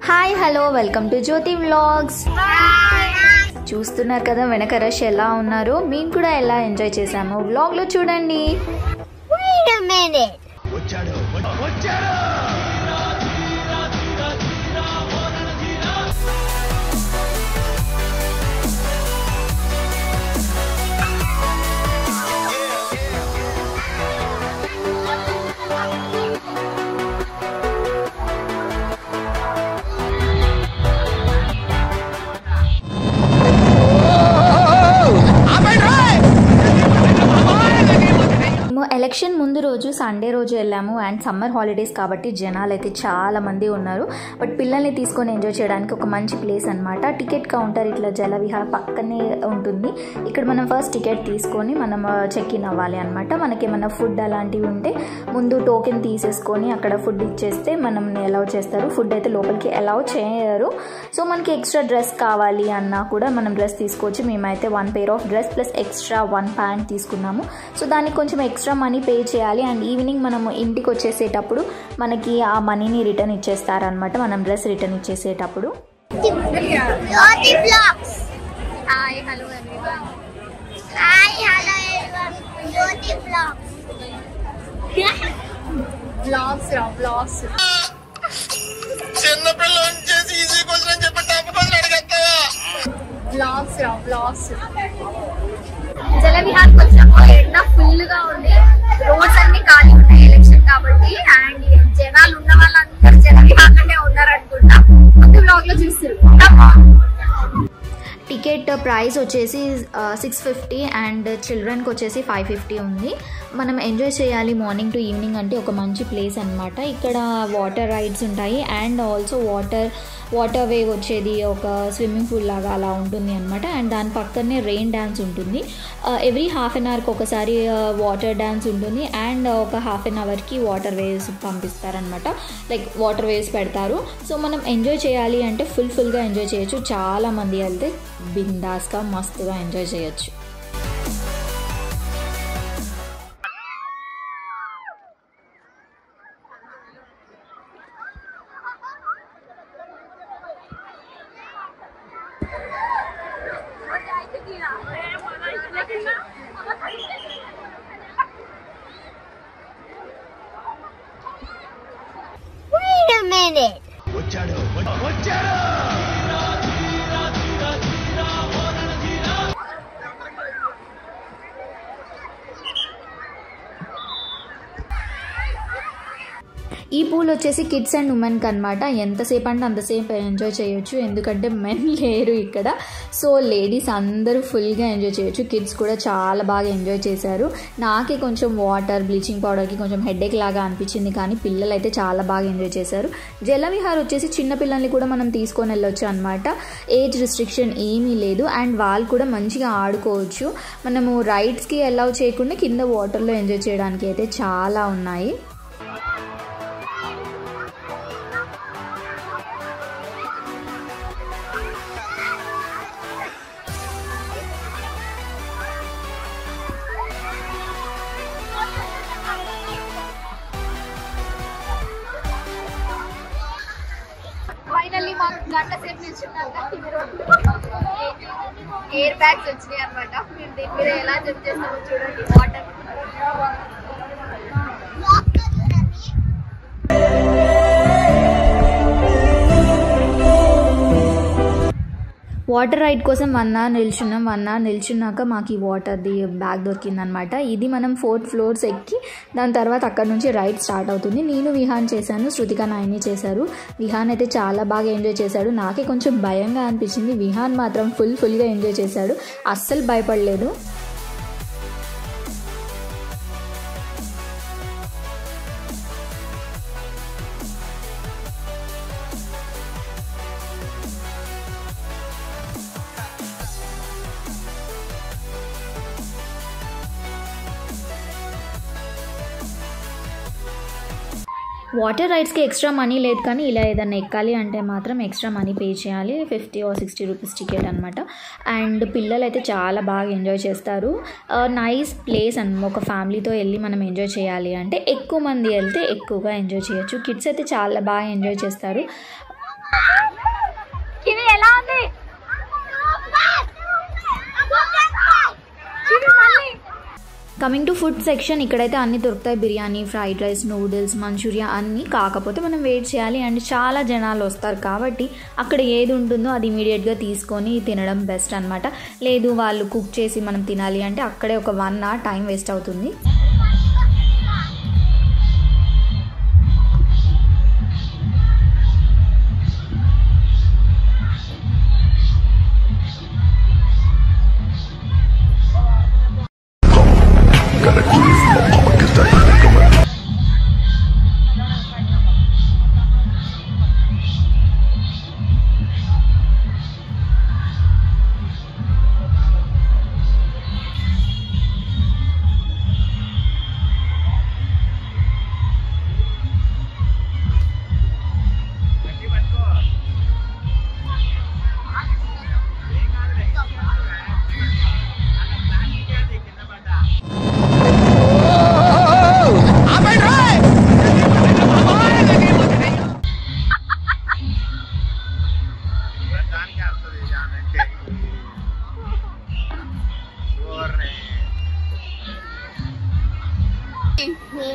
Hi hello welcome to Jyothi vlogs. చూస్తున్నారు కదా వెనక రష్ ఎలా ఉన్నారో, మేము కూడా ఎలా ఎంజాయ్ చేసామో వ్లాగ్లో చూడండి. ఎలక్షన్ ముందు రోజు సండే రోజు వెళ్ళాము అండ్ సమ్మర్ హాలిడేస్ కాబట్టి జనాలు అయితే చాలా మంది ఉన్నారు. బట్ పిల్లల్ని తీసుకొని ఎంజాయ్ చేయడానికి ఒక మంచి ప్లేస్ అనమాట. టికెట్ కౌంటర్ ఇట్లా జలవిహార్ పక్కనే ఉంటుంది. ఇక్కడ మనం ఫస్ట్ టికెట్ తీసుకొని మనం చెక్ ఇన్ అవ్వాలి అనమాట. మనకి ఏమైనా ఫుడ్ అలాంటివి ఉంటే ముందు టోకెన్ తీసేసుకొని అక్కడ ఫుడ్ ఇచ్చేస్తే మనం అలౌ చేస్తారు. ఫుడ్ అయితే లోపలికి అలౌ చేయరు. సో మనకి ఎక్స్ట్రా డ్రెస్ కావాలి అన్నా కూడా మనం డ్రెస్ తీసుకోవచ్చు. మేమైతే 1 pair of dress plus extra 1 pant తీసుకున్నాము. సో దానికి కొంచెం ఎక్స్ట్రా మనీ పే చేయాలి అండ్ ఈవినింగ్ మనము ఇంటికి వచ్చేసేటప్పుడు మనకి ఆ మనీని రిటర్న్ ఇచ్చేస్తారనమాట. మనం డ్రెస్ రిటర్న్ ఇచ్చేసేటప్పుడు. జలవిహార్ కొంచెం ఎండ ఫుల్ గా ఉంది. రోడ్స్ అన్ని ఖాళీ ఉన్నాయి ఎలక్షన్ కాబట్టి. అండ్ జనాలు ఉన్న వాళ్ళందరూ జలవిహార్ లోనే ఉన్నారు అనుకుంటా. ముందు బ్లాగ్ లో చూస్తారు. టికెట్ ప్రైస్ వచ్చేసి 650 అండ్ చిల్డ్రన్కి వచ్చేసి 550 ఉంది. మనం ఎంజాయ్ చేయాలి మార్నింగ్ టు ఈవినింగ్ అంటే ఒక మంచి ప్లేస్ అనమాట. ఇక్కడ వాటర్ రైడ్స్ ఉంటాయి అండ్ ఆల్సో వాటర్ వేవ్ వచ్చేది ఒక స్విమ్మింగ్ పూల్ లాగా అలా ఉంటుంది అనమాట. అండ్ దాని పక్కనే రెయిన్ డ్యాన్స్ ఉంటుంది. ఎవ్రీ హాఫ్ అన్ అవర్కి ఒకసారి వాటర్ డ్యాన్స్ ఉంటుంది అండ్ ఒక హాఫ్ అన్ అవర్కి వాటర్ వేవ్స్ పంపిస్తారనమాట. లైక్ వాటర్ వేవ్స్ పెడతారు. సో మనం ఎంజాయ్ చేయాలి అంటే ఫుల్గా ఎంజాయ్ చేయొచ్చు. చాలామంది వెళ్తే బిందాస్గా మస్తుగా ఎంజాయ్ చేయొచ్చు. Wait a minute. ఈ పూల్ వచ్చేసి కిడ్స్ అండ్ ఉమెన్కి అనమాట. ఎంతసేపు అంటే అంతసేపు ఎంజాయ్ చేయొచ్చు, ఎందుకంటే మెన్ లేరు ఇక్కడ. సో లేడీస్ అందరూ ఫుల్గా ఎంజాయ్ చేయొచ్చు. కిడ్స్ కూడా చాలా బాగా ఎంజాయ్ చేశారు. నాకే కొంచెం వాటర్ బ్లీచింగ్ పౌడర్కి కొంచెం హెడేక్ లాగా అనిపించింది, కానీ పిల్లలు అయితే చాలా బాగా ఎంజాయ్ చేశారు. జలవిహార్ వచ్చేసి చిన్నపిల్లల్ని కూడా మనం తీసుకొని వెళ్ళొచ్చు అనమాట. ఏజ్ రిస్ట్రిక్షన్ ఏమీ లేదు అండ్ వాళ్ళు కూడా మంచిగా ఆడుకోవచ్చు. మనము రైడ్స్కి అలౌ చేయకుండా కింద వాటర్లో ఎంజాయ్ చేయడానికి అయితే చాలా ఉన్నాయి. ఫైనల్లీ మాకు గంట సేపు నిల్చున్నాక ఎయిర్ బ్యాగ్స్ వచ్చినాయి అనమాట. మేము దీని మీద ఎలా జంప్ చేస్తామో చూడండి. వాటర్ రైడ్ కోసం 1 hour నిల్చున్నాం. 1 hour నిల్చున్నాక మాకు ఈ వాటర్ది బ్యాగ్ దొరికిందనమాట. ఇది మనం 4th floors ఎక్కి దాని తర్వాత అక్కడ నుంచి రైడ్ స్టార్ట్ అవుతుంది. నేను విహాన్ చేశాను, శృతిక నాయని చేశారు. విహాన్ అయితే చాలా బాగా ఎంజాయ్ చేశాడు. నాకే కొంచెం భయంగా అనిపించింది. విహాన్ మాత్రం ఫుల్గా ఎంజాయ్ చేశాడు, అస్సలు భయపడలేదు. వాటర్ రైడ్స్కి ఎక్స్ట్రా మనీ లేదు, కానీ ఇలా ఏదైనా ఎక్కాలి అంటే మాత్రం ఎక్స్ట్రా మనీ పే చేయాలి. 50 or 60 రూపీస్ టికెట్ అనమాట. అండ్ పిల్లలు అయితే చాలా బాగా ఎంజాయ్ చేస్తారు. నైస్ ప్లేస్ అండ్ ఒక ఫ్యామిలీతో వెళ్ళి మనం ఎంజాయ్ చేయాలి అంటే ఎక్కువ మంది వెళ్తే ఎక్కువగా ఎంజాయ్ చేయొచ్చు. కిడ్స్ అయితే చాలా బాగా ఎంజాయ్ చేస్తారు. కివి ఎలా ఉంది? కమింగ్ టు ఫుడ్ సెక్షన్, ఇక్కడైతే అన్నీ దొరుకుతాయి. Biryani, fried rice, noodles, Manchuria అన్నీ. కాకపోతే మనం వెయిట్ చేయాలి అండ్ చాలా జనాలు వస్తారు కాబట్టి అక్కడ ఏది ఉంటుందో అది ఇమీడియట్గా తీసుకొని తినడం బెస్ట్ అనమాట. లేదు వాళ్ళు కుక్ చేసి మనం తినాలి అంటే అక్కడే ఒక 1 hour టైం వేస్ట్ అవుతుంది.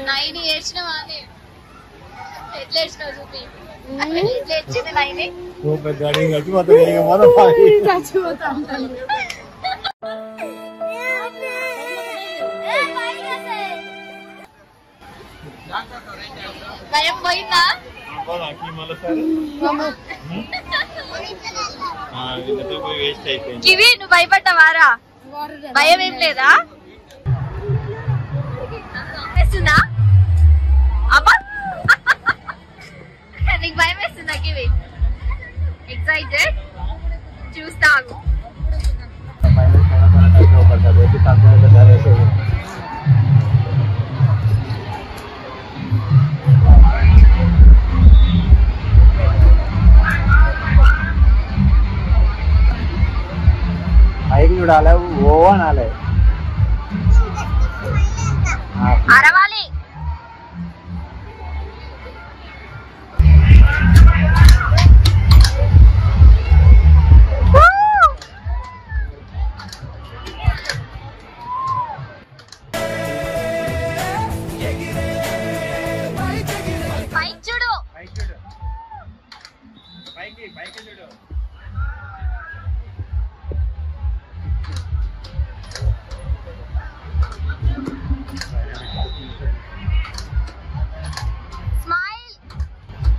నైని ఏడ్చినవా? ఎట్లా ఏడ్చినావు చూపి. ఎట్లా ఏడ్చింది నైని? భయం పోయిందా? కివి నువ్వు భయపడ్డావారా? భయం ఏం లేదా? వేస్తుందా? అబ్బా నీకు భయం వేస్తుందా కివి? ఎక్సైటెడ్? చూస్తాను. పైకి చూడాలి, ఓ అనాలి, అరవాలి. పైకి చూడు, పైకి చూడు.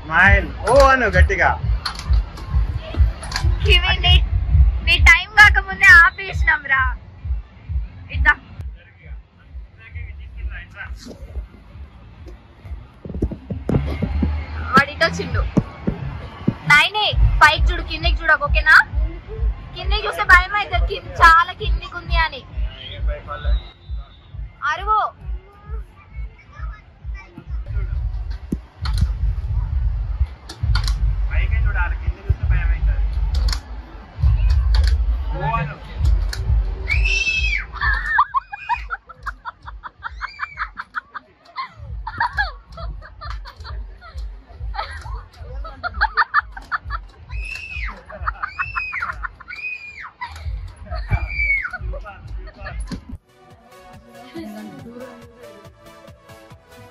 స్మైల్ ఓ అను గట్టిగా. నీ టైం కాకముందే ఆపేసినాం రా. ఇద్దా వాడితో చిన్ను. నైని పైకి చూడు, కిందకి చూడకు ఓకేనా? కిందకి చూస్తే భయం అవుతుంది, చాలా కిందికి ఉంది అని. అరువు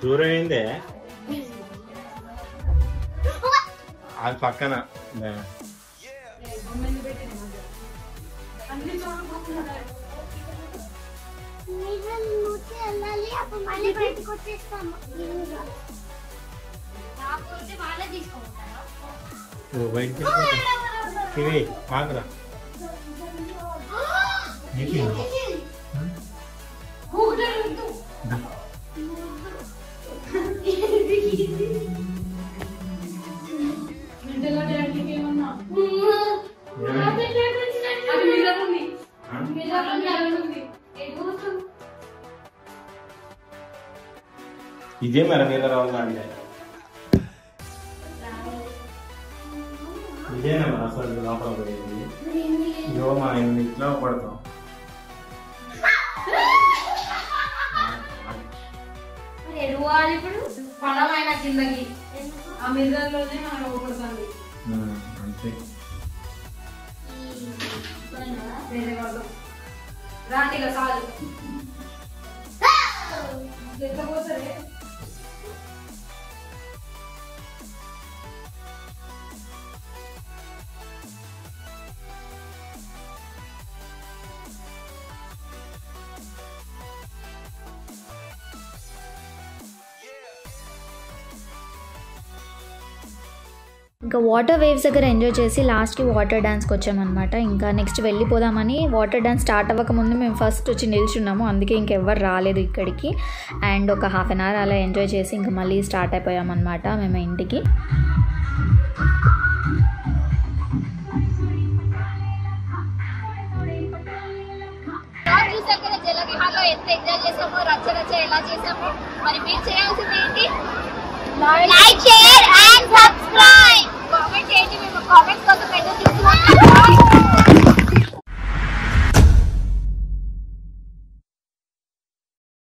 దూరం ఏందే అది పక్కన. బయటికి కివి ఆగరా. ఇదే మరి మీద రావాలా అంటే ఇదేనా మరి అసలు లోపల పడేది. ఇగో మా ఇంట్లో పడతాం. ఇప్పుడు పడవైన కిందకి ఆ మిర్రర్లోనే మనం పడుతుంది. అంతే. రాండిగా చాలు ఎంత పోతుంది. ఇంకా వాటర్ వేవ్స్ దగ్గర ఎంజాయ్ చేసి లాస్ట్కి వాటర్ డ్యాన్స్కి వచ్చామన్నమాట. ఇంకా నెక్స్ట్ వెళ్ళిపోదామని వాటర్ డ్యాన్స్ స్టార్ట్ అవ్వకముందు మేము ఫస్ట్ వచ్చి నిల్చున్నాము, అందుకే ఇంకెవ్వరు రాలేదు ఇక్కడికి. అండ్ ఒక హాఫ్ అన్ అవర్ అలా ఎంజాయ్ చేసి ఇంకా మళ్ళీ స్టార్ట్ అయిపోయామన్నమాట మేము ఇంటికి. జలవిహార్లో ఎంత ఎంజాయ్ చేసామో, రచ్చ రచ్చ ఎలా చేసామో. మరి మీరు చేయాల్సింది ఏంటి? Like, share and subscribe.